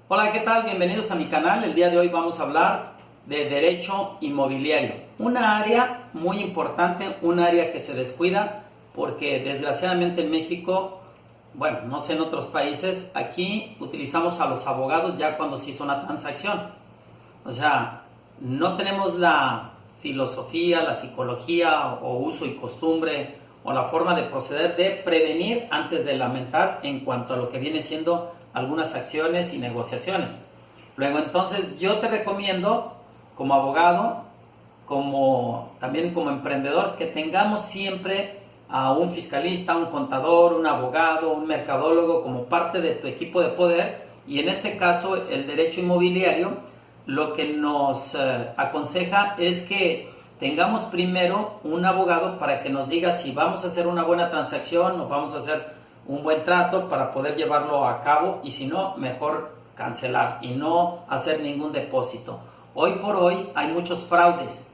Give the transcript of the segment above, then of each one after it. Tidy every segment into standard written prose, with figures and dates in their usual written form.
Hola, ¿qué tal? Bienvenidos a mi canal. El día de hoy vamos a hablar de derecho inmobiliario. Una área muy importante, un área que se descuida porque desgraciadamente en México, bueno, no sé en otros países, aquí utilizamos a los abogados ya cuando se hizo una transacción. O sea, no tenemos la filosofía, la psicología o uso y costumbre o la forma de proceder de prevenir antes de lamentar en cuanto a lo que viene siendo algunas acciones y negociaciones. Luego entonces yo te recomiendo como abogado, como también como emprendedor, que tengamos siempre a un fiscalista, un contador, un abogado, un mercadólogo como parte de tu equipo de poder, y en este caso el derecho inmobiliario lo que nos aconseja es que tengamos primero un abogado para que nos diga si vamos a hacer una buena transacción o vamos a hacer un buen trato para poder llevarlo a cabo, y si no, mejor cancelar y no hacer ningún depósito. Hoy por hoy hay muchos fraudes,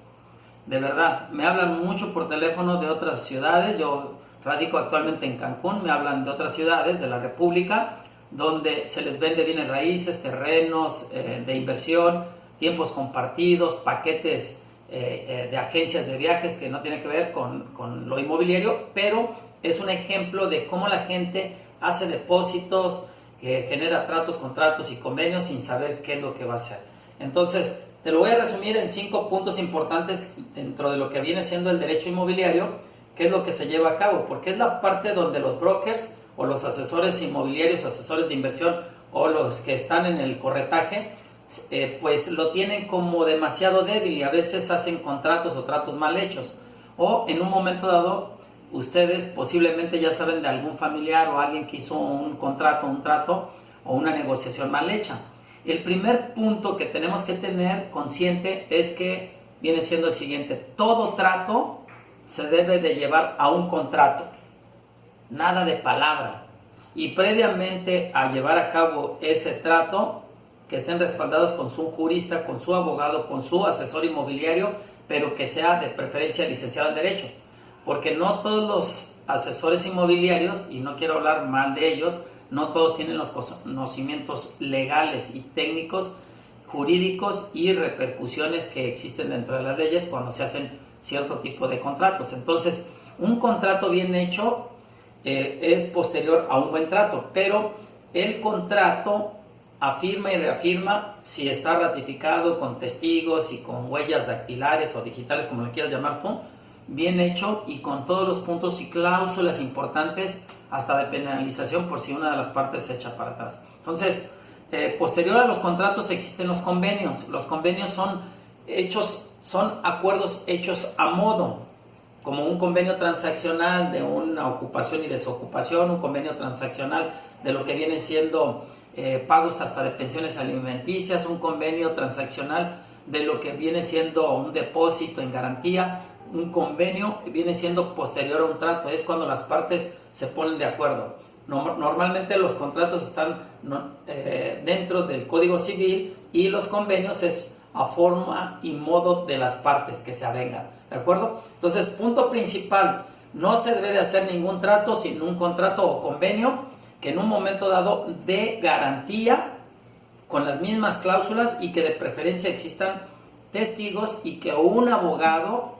de verdad, me hablan mucho por teléfono de otras ciudades. Yo radico actualmente en Cancún, me hablan de otras ciudades de la República donde se les vende bienes raíces, terrenos de inversión, tiempos compartidos, paquetes de agencias de viajes que no tienen que ver con lo inmobiliario, pero es un ejemplo de cómo la gente hace depósitos, genera tratos, contratos y convenios sin saber qué es lo que va a hacer. Entonces, te lo voy a resumir en 5 puntos importantes dentro de lo que viene siendo el derecho inmobiliario, qué es lo que se lleva a cabo, porque es la parte donde los brokers o los asesores inmobiliarios, asesores de inversión o los que están en el corretaje, pues lo tienen como demasiado débil y a veces hacen contratos o tratos mal hechos. O en un momento dado, ustedes posiblemente ya saben de algún familiar o alguien que hizo un contrato, un trato o una negociación mal hecha. El primer punto que tenemos que tener consciente es que viene siendo el siguiente: todo trato se debe de llevar a un contrato, nada de palabra, y previamente a llevar a cabo ese trato, que estén respaldados con su jurista, con su abogado, con su asesor inmobiliario, pero que sea de preferencia licenciado en Derecho, porque no todos los asesores inmobiliarios, y no quiero hablar mal de ellos, no todos tienen los conocimientos legales y técnicos, jurídicos y repercusiones que existen dentro de las leyes cuando se hacen cierto tipo de contratos. Entonces, un contrato bien hecho es posterior a un buen trato, pero el contrato afirma y reafirma, si está ratificado con testigos y con huellas dactilares o digitales, como le quieras llamar tú, bien hecho y con todos los puntos y cláusulas importantes, hasta de penalización por si una de las partes se echa para atrás. Entonces, posterior a los contratos existen los convenios. Los convenios son acuerdos hechos a modo, como un convenio transaccional de una ocupación y desocupación, un convenio transaccional de lo que viene siendo pagos hasta de pensiones alimenticias, un convenio transaccional de lo que viene siendo un depósito en garantía. Un convenio viene siendo posterior a un trato, es cuando las partes se ponen de acuerdo. Normalmente los contratos están dentro del Código Civil y los convenios es a forma y modo de las partes que se avengan, ¿de acuerdo? Entonces, punto principal: no se debe de hacer ningún trato sin un contrato o convenio que en un momento dado dé garantía con las mismas cláusulas y que de preferencia existan testigos y que un abogado,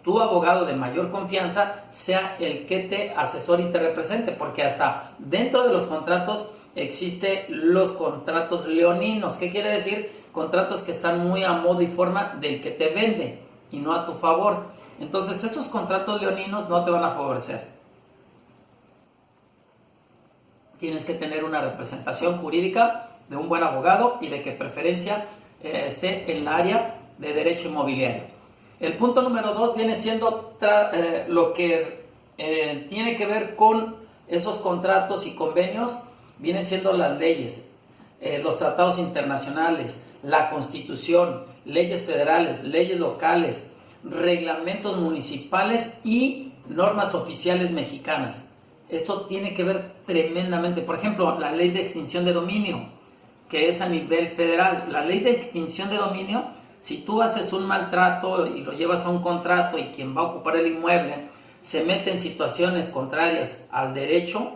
tu abogado de mayor confianza, sea el que te asesore y te represente, porque hasta dentro de los contratos existen los contratos leoninos. ¿Qué quiere decir? Contratos que están muy a modo y forma del que te vende y no a tu favor. Entonces esos contratos leoninos no te van a favorecer. Tienes que tener una representación jurídica de un buen abogado y de que preferencia esté en la área de derecho inmobiliario. El punto número 2 viene siendo lo que tiene que ver con esos contratos y convenios, vienen siendo las leyes, los tratados internacionales, la Constitución, leyes federales, leyes locales, reglamentos municipales y normas oficiales mexicanas. Esto tiene que ver tremendamente. Por ejemplo, la ley de extinción de dominio, que es a nivel federal. La ley de extinción de dominio, si tú haces un maltrato y lo llevas a un contrato y quien va a ocupar el inmueble se mete en situaciones contrarias al derecho,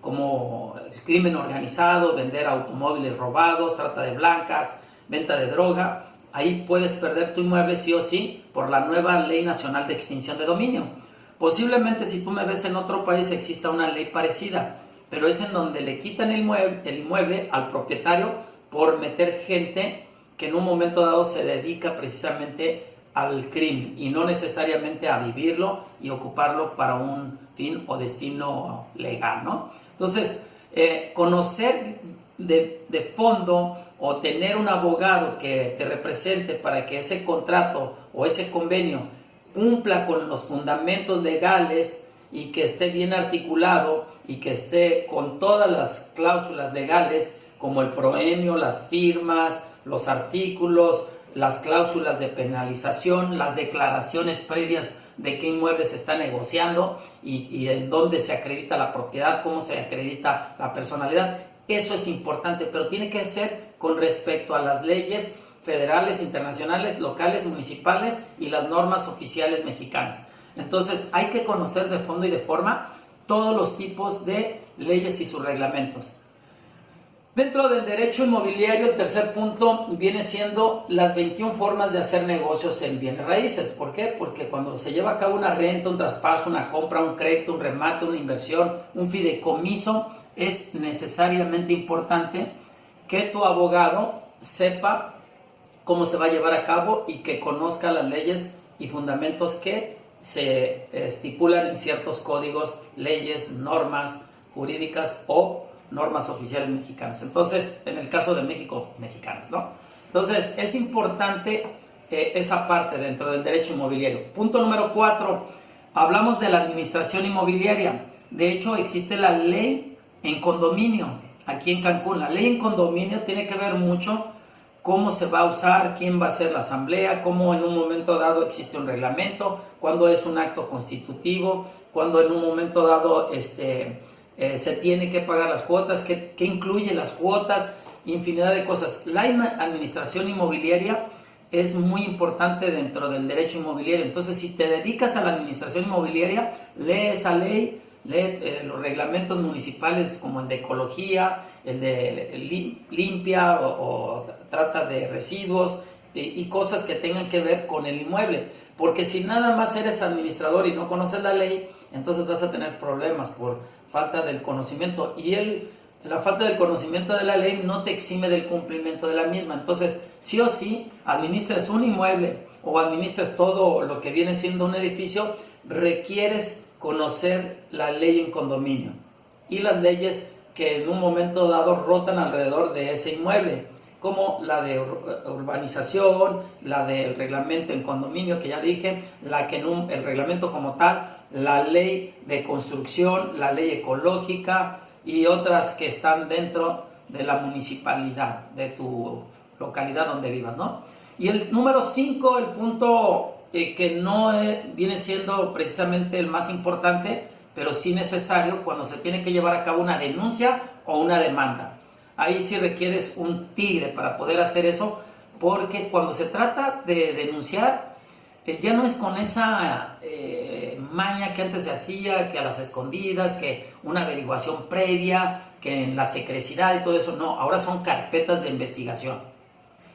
como el crimen organizado, vender automóviles robados, trata de blancas, venta de droga. Ahí puedes perder tu inmueble sí o sí por la nueva Ley Nacional de Extinción de Dominio. Posiblemente si tú me ves en otro país exista una ley parecida, pero es en donde le quitan el inmueble al propietario por meter gente que en un momento dado se dedica precisamente al crimen y no necesariamente a vivirlo y ocuparlo para un fin o destino legal, ¿no? Entonces, conocer de fondo o tener un abogado que te represente para que ese contrato o ese convenio cumpla con los fundamentos legales y que esté bien articulado y que esté con todas las cláusulas legales como el proemio, las firmas, los artículos, las cláusulas de penalización, las declaraciones previas de qué inmueble se está negociando y en dónde se acredita la propiedad, cómo se acredita la personalidad. Eso es importante, pero tiene que ser con respecto a las leyes federales, internacionales, locales, municipales y las normas oficiales mexicanas. Entonces hay que conocer de fondo y de forma todos los tipos de leyes y sus reglamentos. Dentro del derecho inmobiliario, el tercer punto viene siendo las 21 formas de hacer negocios en bienes raíces. ¿Por qué? Porque cuando se lleva a cabo una renta, un traspaso, una compra, un crédito, un remate, una inversión, un fideicomiso, es necesariamente importante que tu abogado sepa cómo se va a llevar a cabo y que conozca las leyes y fundamentos que se estipulan en ciertos códigos, leyes, normas jurídicas o normas oficiales mexicanas. Entonces, en el caso de México, mexicanas, ¿no? Entonces, es importante esa parte dentro del derecho inmobiliario. Punto número 4, hablamos de la administración inmobiliaria. De hecho, existe la ley en condominio, aquí en Cancún. La ley en condominio tiene que ver mucho cómo se va a usar, quién va a ser la asamblea, cómo en un momento dado existe un reglamento, cuándo es un acto constitutivo, cuándo en un momento dado se tiene que pagar las cuotas, qué incluye las cuotas, infinidad de cosas. La administración inmobiliaria es muy importante dentro del derecho inmobiliario. Entonces, si te dedicas a la administración inmobiliaria, lee esa ley, lee los reglamentos municipales como el de ecología, el de limpia o trata de residuos y cosas que tengan que ver con el inmueble. Porque si nada más eres administrador y no conoces la ley, entonces vas a tener problemas por falta del conocimiento. Y la falta del conocimiento de la ley no te exime del cumplimiento de la misma. Entonces, sí o sí, administres un inmueble o administres todo lo que viene siendo un edificio, requieres conocer la ley en condominio y las leyes que en un momento dado rotan alrededor de ese inmueble, como la de urbanización, la del reglamento en condominio que ya dije, el reglamento como tal, la ley de construcción, la ley ecológica y otras que están dentro de la municipalidad, de tu localidad donde vivas, ¿no? Y el número 5, el punto que no viene siendo precisamente el más importante, pero sí necesario cuando se tiene que llevar a cabo una denuncia o una demanda. Ahí sí requieres un tigre para poder hacer eso, porque cuando se trata de denunciar, ya no es con esa maña que antes se hacía, que a las escondidas, que una averiguación previa, que en la secrecidad y todo eso. No, ahora son carpetas de investigación,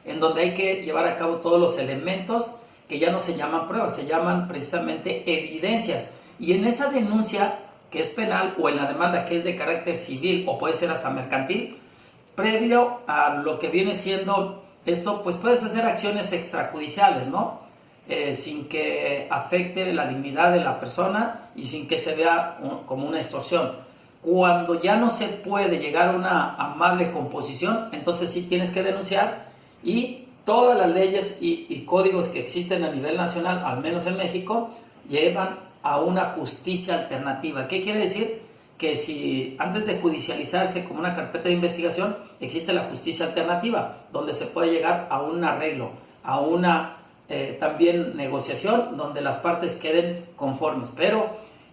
en donde hay que llevar a cabo todos los elementos que ya no se llaman pruebas, se llaman precisamente evidencias. Y en esa denuncia, que es penal, o en la demanda, que es de carácter civil o puede ser hasta mercantil, previo a lo que viene siendo esto, pues puedes hacer acciones extrajudiciales, ¿no? Sin que afecte la dignidad de la persona y sin que se vea como una extorsión. Cuando ya no se puede llegar a una amable composición, entonces sí tienes que denunciar, y todas las leyes y códigos que existen a nivel nacional, al menos en México, llevan a una justicia alternativa. ¿Qué quiere decir? Que si antes de judicializarse como una carpeta de investigación, existe la justicia alternativa, donde se puede llegar a un arreglo, a una también negociación, donde las partes queden conformes. Pero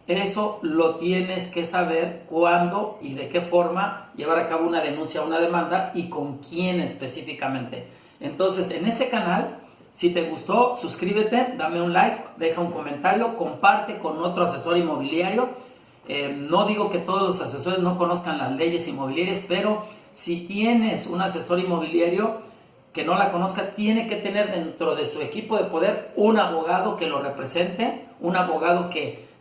eso lo tienes que saber cuándo y de qué forma llevar a cabo una denuncia o una demanda y con quién específicamente. Entonces, en este canal, si te gustó, suscríbete, dame un like, deja un comentario, comparte con otro asesor inmobiliario. No digo que todos los asesores no conozcan las leyes inmobiliarias, pero si tienes un asesor inmobiliario que no la conozca, tiene que tener dentro de su equipo de poder un abogado que lo represente, un abogado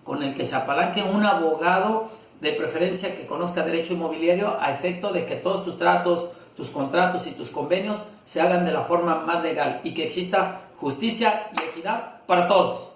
con el que se apalanque, un abogado de preferencia que conozca derecho inmobiliario a efecto de que todos tus tratos, tus contratos y tus convenios se hagan de la forma más legal y que exista justicia y equidad para todos.